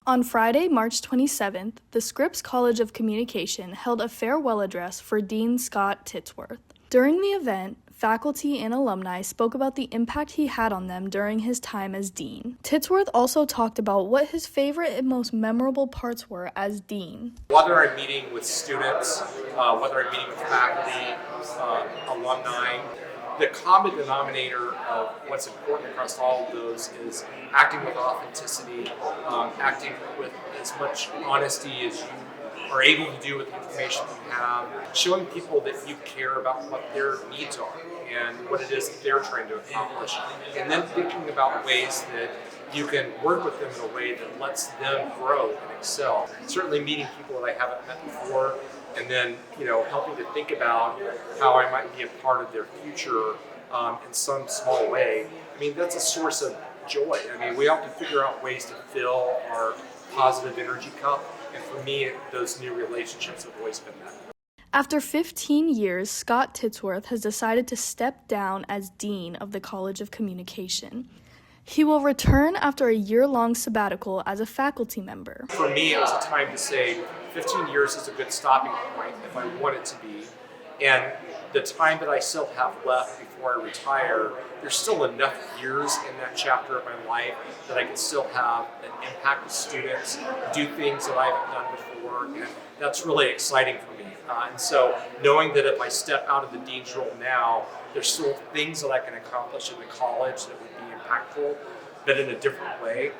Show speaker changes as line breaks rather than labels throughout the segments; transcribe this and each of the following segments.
On Friday, March 27th, the Scripps College of Communication held a farewell address for Dean Scott Titsworth. During the event, faculty and alumni spoke about the impact he had on them during his time as dean. Titsworth also talked about what his favorite and most memorable parts were as dean.
Whether I'm meeting with students, whether I'm meeting with faculty, alumni, the common denominator of what's important across all of those is acting with authenticity, acting with as much honesty as you are able to do with the information you have, showing people that you care about what their needs are and what it is that they're trying to accomplish, and then thinking about ways that you can work with them in a way that lets them grow and excel. Certainly meeting people that I haven't met before, and then helping to think about how I might be a part of their future in some small way. I mean, that's a source of joy. I mean, we have to figure out ways to fill our positive energy cup, and for me, those new relationships have always been that.
After 15 years, Scott Titsworth has decided to step down as Dean of the College of Communication. He will return after a year-long sabbatical as a faculty member.
For me, it was a time to say 15 years is a good stopping point if I want it to be. And the time that I still have left before I retire, there's still enough years in that chapter of my life that I can still have an impact with students, do things that I haven't done before, and that's really exciting for me. And so knowing that if I step out of the dean's role now, there's still things that I can accomplish in the college that would be impactful, but in a different way,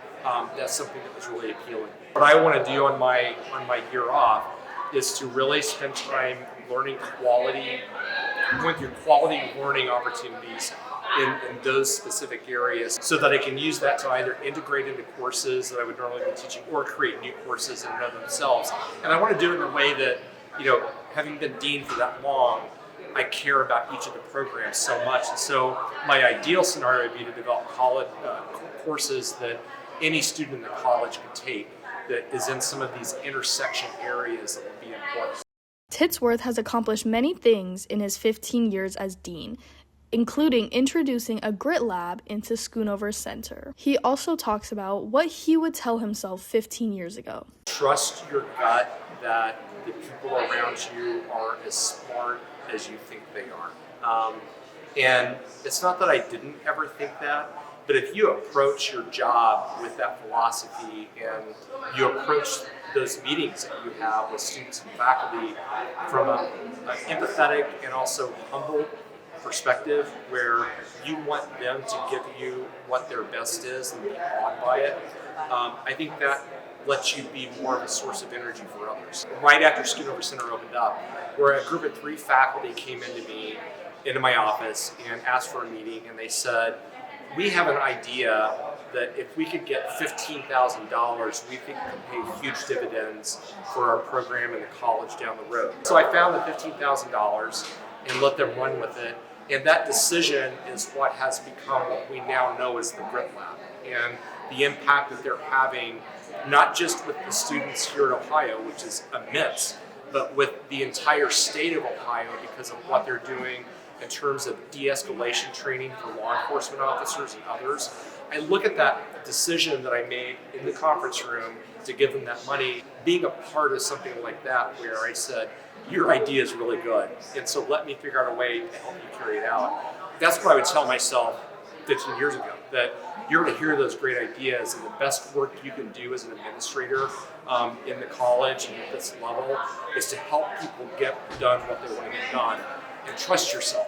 that's something that was really appealing. What I want to do on my year off is to really spend time learning quality, going through quality learning opportunities in those specific areas so that I can use that to either integrate into courses that I would normally be teaching or create new courses in and of themselves. And I want to do it in a way that, having been dean for that long, I care about each of the programs so much. And so my ideal scenario would be to develop college courses that any student in the college could take that is in some of these intersection areas that would be important.
Titsworth has accomplished many things in his 15 years as dean, including introducing a grit lab into Schoonover Center. He also talks about what he would tell himself 15 years ago.
Trust your gut that the people around you are as smart as you think they are. And it's not that I didn't ever think that, but if you approach your job with that philosophy and you approach those meetings that you have with students and faculty from an empathetic and also humble perspective where you want them to give you what their best is and be awed by it, I think that lets you be more of a source of energy for others. Right after Schoonover Center opened up, where a group of 3 faculty came into my office and asked for a meeting, and they said, we have an idea that if we could get $15,000, we think it could pay huge dividends for our program in the college down the road. So I found the $15,000 and let them run with it. And that decision is what has become what we now know as the Grit Lab, and the impact that they're having, not just with the students here in Ohio, which is immense, but with the entire state of Ohio because of what they're doing in terms of de-escalation training for law enforcement officers and others. I look at that decision that I made in the conference room to give them that money, being a part of something like that where I said, your idea is really good, and so let me figure out a way to help you carry it out. That's what I would tell myself 15 years ago, that you're going to hear those great ideas, and the best work you can do as an administrator in the college and at this level is to help people get done what they want to get done, and trust yourself.